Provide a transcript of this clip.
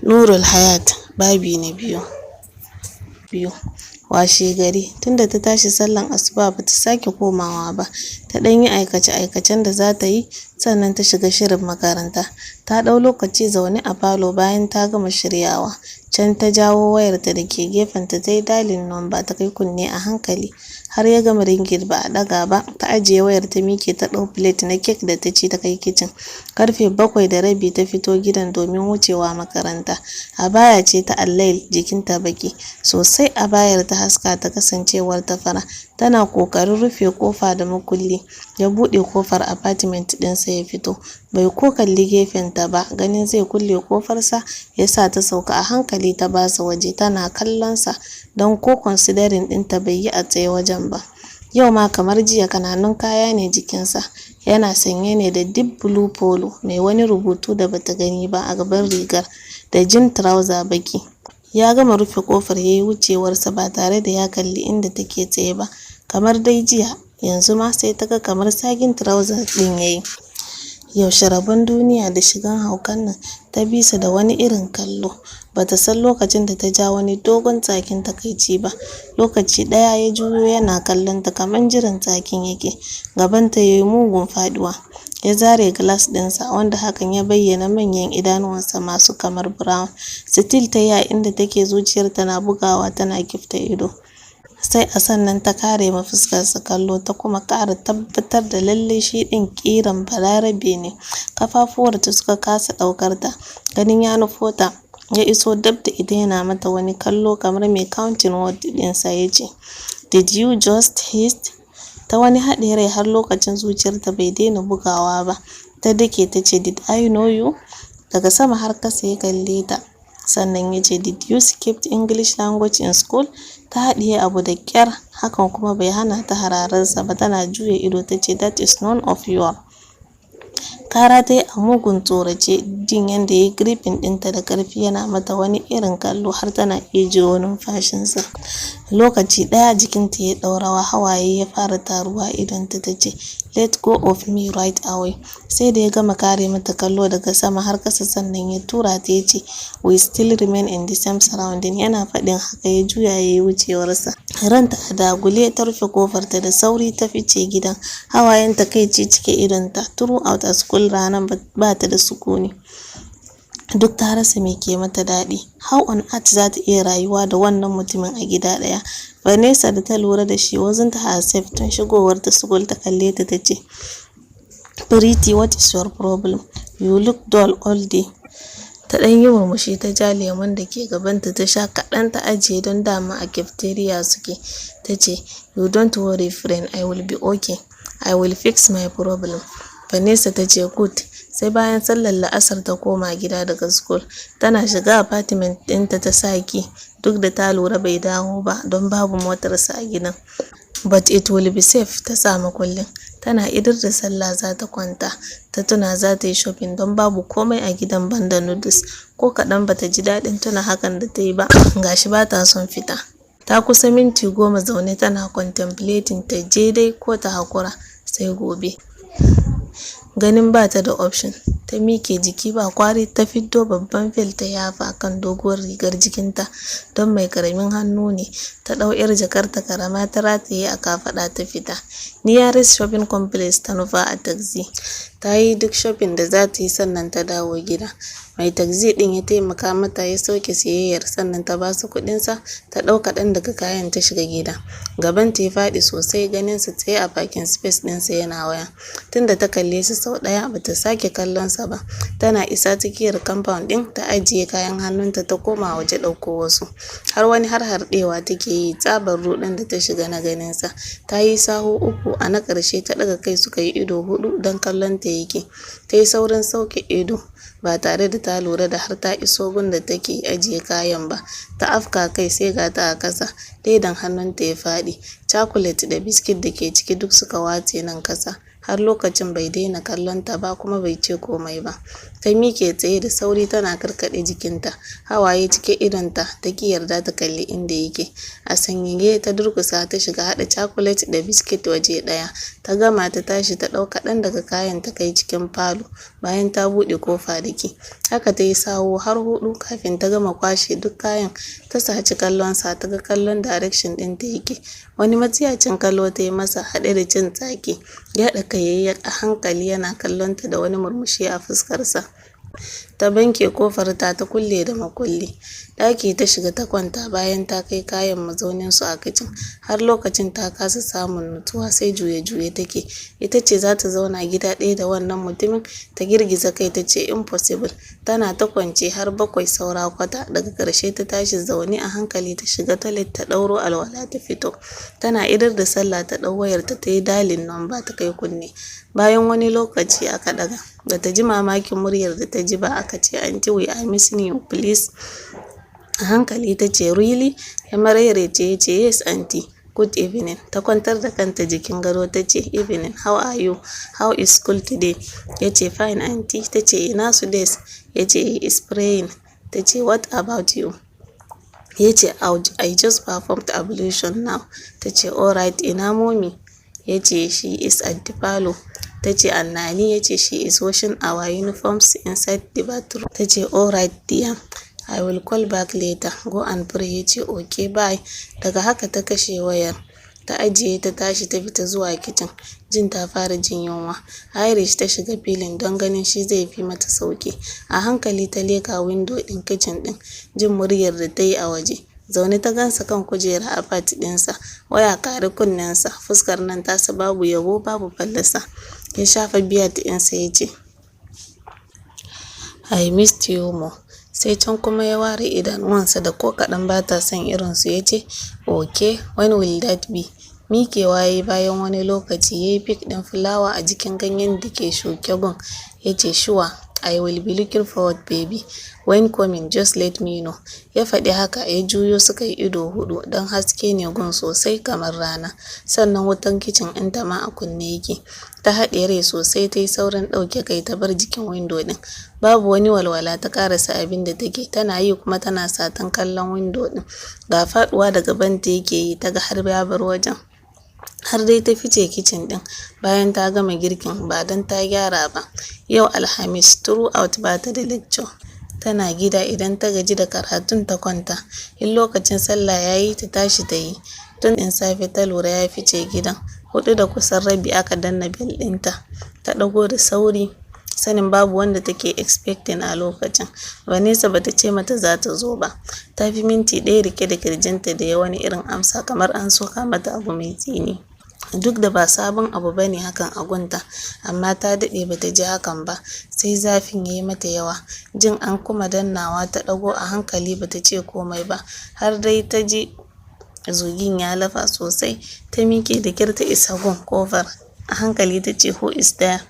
Nurul Hayat babi na biyu. Washe gari tunda ta tashi sallan asuba bata sake komawa ba, ta ɗan yi aikace-aikacen da za ta yi sannan ta shiga shirin makaranta. Ta ɗau lokaci zaune a falo bayan ta gama shiryawa. Can ta jawo wayarta da ke gefenta ta yi dialing number ta kai kunne a hankali har ya gama ringing ba a ɗaga ba. Ta ajiye wayar ta miƙe ta ɗau plate na cake da ta ci ta kai kicin. Karfe 7:30 ta fito gidan domin wucewa makaranta. Abaya ce ta allail jikinta baki sosai, abayar ta haska ta kasancewar ta fara. Tana kokarin rufe kofa da makulli. Ya buɗe kofar apartment ɗinsa ya fito. Bai ko kalli gefenta ba, ganin zai kulle kofarsa ya sa ta sauka a hankali ta basa waje tana kallonsa don ko considering ɗinta bai yi a tsaye wajen ba. Yau ma kamar jiya kananun kaya ne jikinsa. Yana sanye ne da deep blue polo mai wani rubutu da bata gani ba a gaban rigar da jean trouser baki. Ya gama rufe kofar yayi wucewarsa ba tare da ya kalli inda take tsaye ba. Kamar dai jiya, yanzu ma sai ta ga kamar sagin trouser ɗin yayi. Yaushe rabon duniya da shigan haukan nan, ta bisa da wani irin kallo. Bata san lokacin da ta ja wani dogon tsakin takaici ba. Lokaci ɗaya ya juyo yana kallon ta kamar jiran tsakin yake. Gabanta yayi mugun faduwa. Ya zare glass ɗinsa wanda hakan ya bayyana manyan idanuwansa masu kamar brown. Still ta yi inda take zuciyar tana bugawa tana kifta ido. Sai a sannan ta kare ma fuskarsa kallo ta kuma ƙara tabbatar da lallai shi ɗin ƙiran balarabe ne. Kafafuwarta suka kasa ɗaukar ta. Ganin ya nufo ta, ya iso dab da ita yana mata wani kallo kamar mai counting word ɗinsa ya ce, "Did you just hit?" Ta wani haɗe rai har lokacin zuciyarta bai daina bugawa ba. Ta dake ta ce, "Did I know you?" Daga sama har kasa ya kalle ta. Sannan ya ce, "Did you skip English language in school?" Ta haɗiye abu da ƙyar, hakan kuma bai hana ta hararsa ba. Tana juya ido ta ce, "That is none of your." Kara ta yi a mugun tsorace, jin yadda ya yi gripping ɗinta da ƙarfi yana mata wani irin kallo har tana iya jiyo numfashinsa. Lokaci ɗaya jikinta ya ɗau rawa, hawaye ya fara taruwa idonta ta ce, "Let go of me right away." Sai da ya gama kare mata kallo daga sama har ƙasa sannan ya tura ta ya ce, "We still remain in the same surrounding." Yana faɗin haka ya juya ya yi wucewarsa. Ranta a dagule ta rufe kofarta da sauri ta fice gidan. Hawayen takaici cike idonta. Throughout a school ranar ba ta da sukuni. Duk ta rasa me ke mata daɗi. How on earth za ta iya rayuwa da wannan mutumin a gida ɗaya? Vanessa da ta lura da shi wasn't herself tun shigowar ta school. Ta kalle ta ta ce, "Pretty, what is your problem? You look dull all day." Ta ɗan yi murmushi ta ja lemon da ke gabanta ta sha kaɗan ta ajiye don dama a cafeteria suke. Ta ce, "You don't worry friend, I will be okay. I will fix my problem." Vanessa ta ce, "Good." Sai bayan sallar la'asar ta koma gida daga school. Tana shiga apartment ɗinta ta saki duk da ta lura bai dawo ba don babu motarsa a gidan. But it will be safe, ta sa makullin. Tana idar da sallah za ta kwanta. Ta tuna za ta yi shopping don babu komai a gidan banda noodles. Ko kaɗan bata ji daɗin tuna hakan da ta yi ba. Gashi ba ta son fita. Ta kusa minti 10 zaune tana contemplating ta je dai ko ta hakura sai gobe. Ganin ba ta da option, ta miƙe jiki ba kwari ta fiddo babban fil ta yafa kan doguwar rigar jikinta don mai karamin hannu ne. Ta ɗau 'yar jakarta karama ta rataye a kafaɗa ta fita. Nearest shopping complex ta nufa a taxi. Ta yi duk shopping da za ta yi sannan ta dawo gida. Mai taxi ɗin ya taimaka mata ya sauke siyayyar sannan ta ba su kuɗinsa. Ta ɗau kaɗan daga kayan ta shiga gida. Gaban ta ya faɗi sosai ganin sa tsaye a parking space ɗinsa yana waya. Tunda ta kalle su sau ɗaya bata sake kallon sa ba. Tana isa tsakiyar compound ɗin ta ajiye kayan hannunta ta koma waje ɗauko wasu. Har wani harɗewa take yi tsabar ruɗin da ta shiga na ganin sa. Ta yi sahu 3 a na ƙarshe ta ɗaga kai suka yi ido 4 don kallon ta yake. Ta yi saurin sauke ido ba tare da ta lura da har ta iso gun da take ajiye kayan ba. Ta afka kai sai ga ta a ƙasa. Ledan hannunta ya faɗi. Chocolate da biskit da ke ciki duk suka watse nan ƙasa. har lokacin bai daina kallon ta ba kuma bai ce komai ba. Ta miƙe tsaye da sauri tana karkaɗe jikinta, hawaye cike idonta ta ƙi yarda ta kalli inda yake. A sanyaye ta durƙusa ta shiga haɗa cakulet da biskit waje ɗaya. Ta gama ta tashi ta ɗau kaɗan daga kayan ta kai cikin falo bayan ta buɗe kofa da ki. Haka ta yi sawo har 4 kafin ta gama kwashe duk kayan. Ta saci kallonsa ta ga kallon direction ɗin ta yake. Wani matsiyacin kallo ta yi masa haɗe da jin tsaki. Ya haɗa kai a hankali yana kallonta da wani murmushi a fuskarsa. Ta banke kofar ta kulle da makulli. Ɗaki ta shiga ta kwanta bayan ta kai kayan mazauninsu a kicin. Har lokacin ta kasa samun nutsuwa sai juye-juye take. Ita ce za ta zauna gida ɗaya da wannan mutumin? Ta girgiza kai ta ce impossible. Tana ta kwance har 7 saura kwata. Daga ƙarshe ta tashi zaune a hankali ta shiga toilet ta ɗauro alwala ta fito. Tana idar da sallah ta ɗau wayarta ta yi dialing number ta kai kunne. Bayan wani lokaci aka ɗaga. Bata ji mamakin muryar da ta ji ba, aka ce aunty we are missing you please. A hankali ta ce really? Ya maraice ya ce yes aunty. Good evening. Ta kwantar da kanta jikin gado ta ce evening, how are you? How is school today? Ya ce fine aunty. Ta ce ina su days? Ya ce he is praying. Ta ce what about you? Ya ce I just performed ablution now. Ta ce alright, ina mommy? Ya ce she is at the parlor. Ta ce and Nani? Ya ce she is washing our uniforms inside the bathroom. Ta ce alright dear, I will call back later. Go and pray. Ya ce okay bye. Daga haka ta kashe wayar. Ta ajiye ta tashi ta fita zuwa kicin. Jin ta fara jin yunwa. Irish ta shiga filin don ganin shi zai fi mata sauki. A hankali ta leka window ɗin kicin ɗin, jin muryar da ta yi a waje. Zaune ta gansa kan kujera a fat ɗinsa, waya kare kunnensa, fuskar nan tasa babu yabo babu fallasa. Ya shafa biyat ɗinsa ya ce I missed you more. Sai can kuma ya ware idanuwansa da ko kaɗan ba ta son irinsu ya ce okay, when will that be? Miƙewa ya yi bayan wani lokaci ya yi fik ɗin fulawa a jikin ganyen da ke shuke gun. Ya ce sure, I will be looking forward baby. When coming just let me know. Ya faɗi haka ya juyo suka yi ido huɗu don haske ne gun sosai kamar rana. Sannan wutan kicin ɗinta ma a kunne yake. Ta haɗe rai sosai ta yi saurin ɗauke kai ta bar jikin windo ɗin. Babu wani walwala ta ƙarasa abin da take tana yi kuma tana satan kallon windo ɗin. Ga faɗuwa daga banta yake yi ta ga har ya bar wajen. Har dai ta fice kicin ɗin bayan ta gama girkin ba don ta gyara ba. Yau Alhamis throughout ba ta da lecture. Tana gida idan ta gaji da karatun ta kwanta. In lokacin sallah ya yi ta tashi ta yi. Tun ɗin safe ta lura ya fice gidan. 4 da kusan rabi aka danna bel ɗinta. Ta ɗago da sauri. Sanin babu wanda take expecting a lokacin. Vanessa bata ce mata za ta zo ba. Ta fi minti 1 rike da kirjinta da ya wani irin amsa kamar an soka mata abu mai tsini. Duk da ba sabon abu bane hakan a gunta, amma ta daɗe bata ji hakan ba. Sai zafin ya yi mata yawa. Jin an kuma dannawa ta ɗago a hankali bata ce komai ba. Har dai ta ji zugin ya lafa sosai. Ta miƙe da kyar ta isa gun kofar. A hankali ta ce who is there?